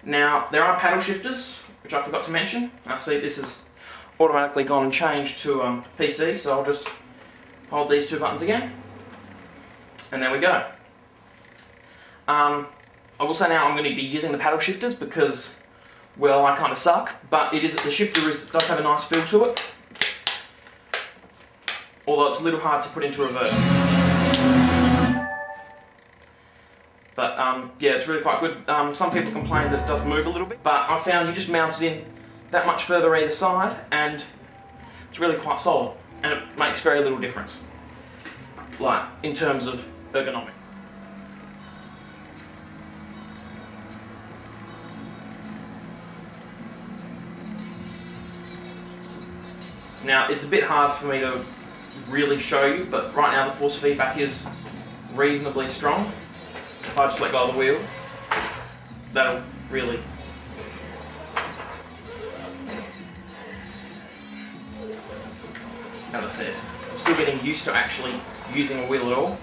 Now, there are paddle shifters, which I forgot to mention. I see this has automatically gone and changed to PC, so I'll just hold these two buttons again, and there we go. I will say now I'm going to be using the paddle shifters because, well, I kind of suck, but the shifter does have a nice feel to it, although it's a little hard to put into reverse. But yeah, it's really quite good. Some people complain that it does move a little bit, but I found you just mount it in that much further either side and it's really quite solid, and it makes very little difference, like in terms of ergonomic. Now, it's a bit hard for me to really show you, but right now the force feedback is reasonably strong. If I just let go of the wheel, that'll really... As I said, I'm still getting used to actually using a wheel at all.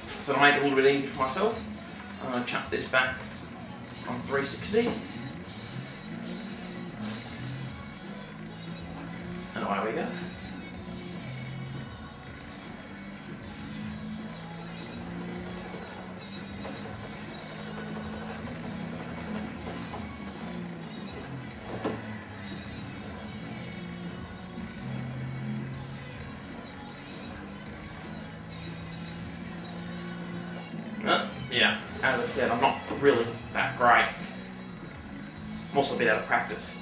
So to make it a little bit easy for myself, I'm going to chuck this back on 360. And away we go. Yeah, as I said, I'm not really that great. I'm also a bit out of practice.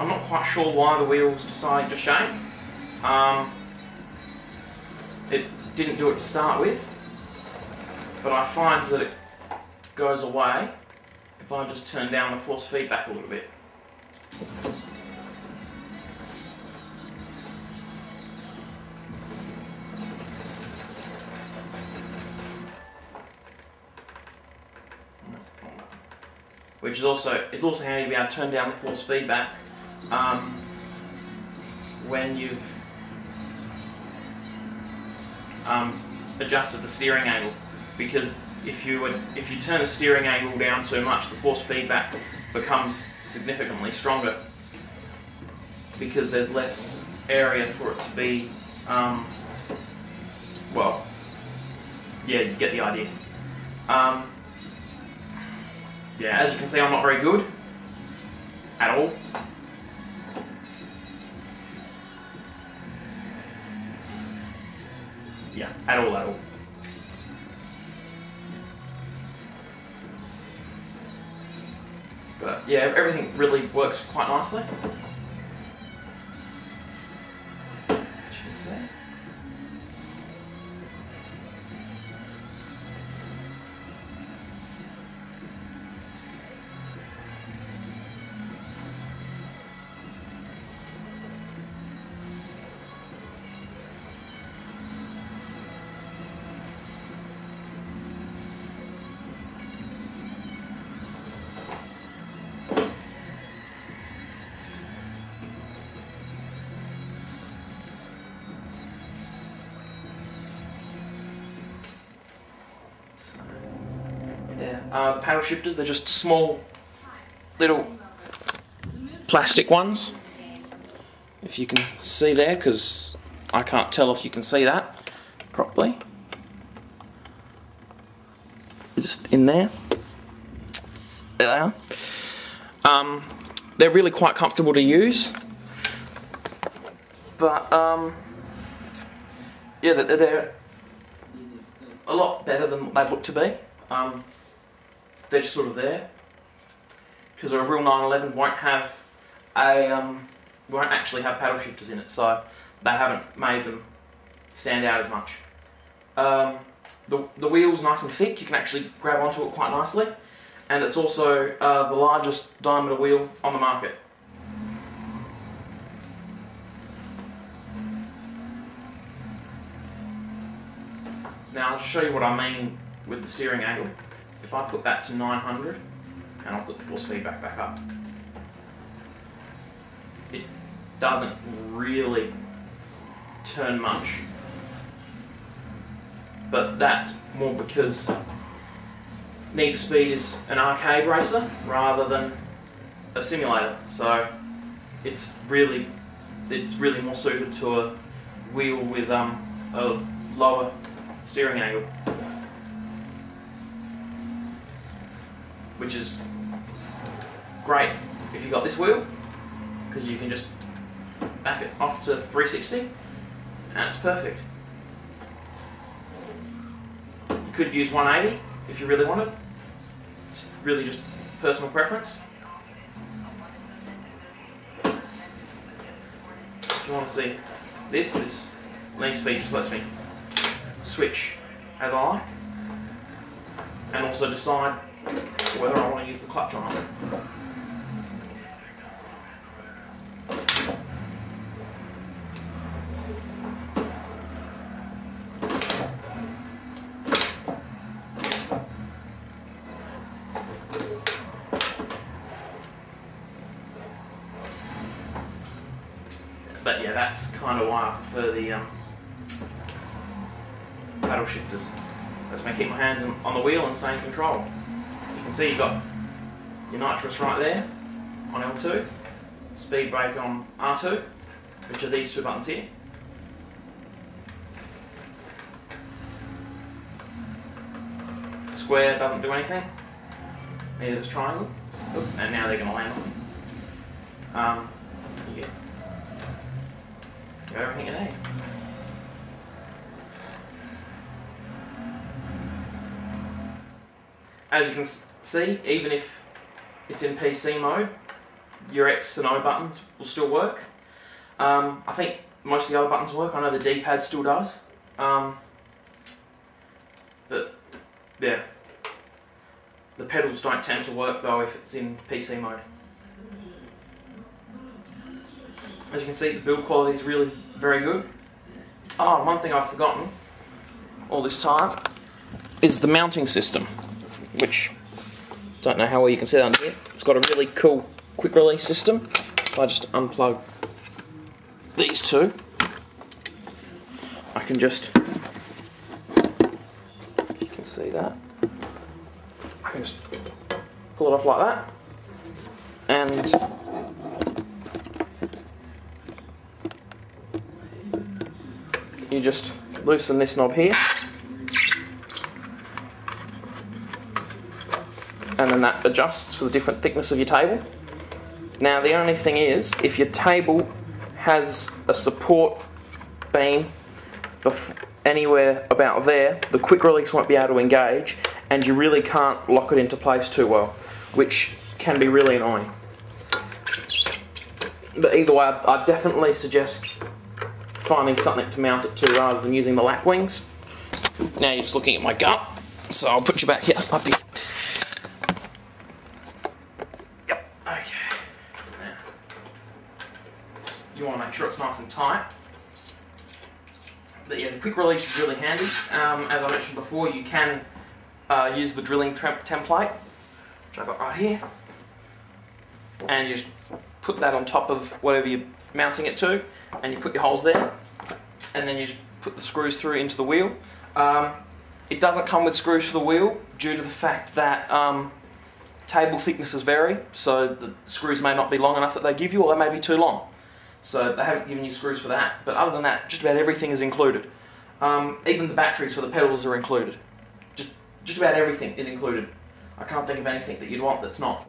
I'm not quite sure why the wheels decided to shake. It didn't do it to start with, but I find that it goes away if I just turn down the force feedback a little bit. Which is also, it's also handy to be able to turn down the force feedback when you've adjusted the steering angle, because if you turn the steering angle down too much, the force feedback becomes significantly stronger because there's less area for it to be, well, yeah, you get the idea. Yeah, as you can see, I'm not very good at all. Yeah, at all. But yeah, everything really works quite nicely, as you can see. The paddle shifters, they're just small little plastic ones, if you can see there, because I can't tell if you can see that properly. Just in there. There they are. They're really quite comfortable to use, but yeah, they're a lot better than they look to be. They're just sort of there, because a real 911 won't have won't actually have paddle shifters in it, so they haven't made them stand out as much. The wheel's nice and thick, you can actually grab onto it quite nicely, and it's also the largest diameter wheel on the market. Now I'll show you what I mean with the steering angle. If I put that to 900, and I'll put the force feedback back up, it doesn't really turn much. But that's more because Need for Speed is an arcade racer rather than a simulator, so it's really more suited to a wheel with a lower steering angle, which is great if you got this wheel, because you can just back it off to 360 and it's perfect. You could use 180 if you really wanted. It's really just personal preference. If you want to see this Need for Speed just lets me switch as I like, and also decide whether I want to use the clutch or not. But yeah, that's kind of why I prefer the paddle shifters. Lets me keep my hands on the wheel and stay in control. You can see you've got your nitrous right there on L2, speed brake on R2, which are these two buttons here. Square doesn't do anything, neither does triangle. Oop, and now they're going to land on me. Yeah. Everything you need. As you can see, even if it's in PC mode, your X and O buttons will still work. I think most of the other buttons work. I know the D-pad still does. But yeah, the pedals don't tend to work though if it's in PC mode. As you can see, the build quality is really very good. Oh, one thing I've forgotten all this time is the mounting system, which, don't know how well you can see that under here. It's got a really cool quick release system. If I just unplug these two, I can just, if you can see that, I can just pull it off like that, and you just loosen this knob here, and then that adjusts for the different thickness of your table. Now the only thing is, if your table has a support beam anywhere about there, the quick release won't be able to engage, and you really can't lock it into place too well, which can be really annoying. But either way, I definitely suggest finding something to mount it to rather than using the lap wings. Now you're just looking at my gut, so I'll put you back here, up here. Yep, okay. Now, you want to make sure it's nice and tight. But yeah, the quick release is really handy. As I mentioned before, you can use the drilling template, which I've got right here, and you just put that on top of whatever you're mounting it to, and you put your holes there, and then you just put the screws through into the wheel. It doesn't come with screws for the wheel due to the fact that table thicknesses vary, so the screws may not be long enough that they give you, or they may be too long. So they haven't given you screws for that, but other than that, just about everything is included. Even the batteries for the pedals are included. Just about everything is included. I can't think of anything that you'd want that's not.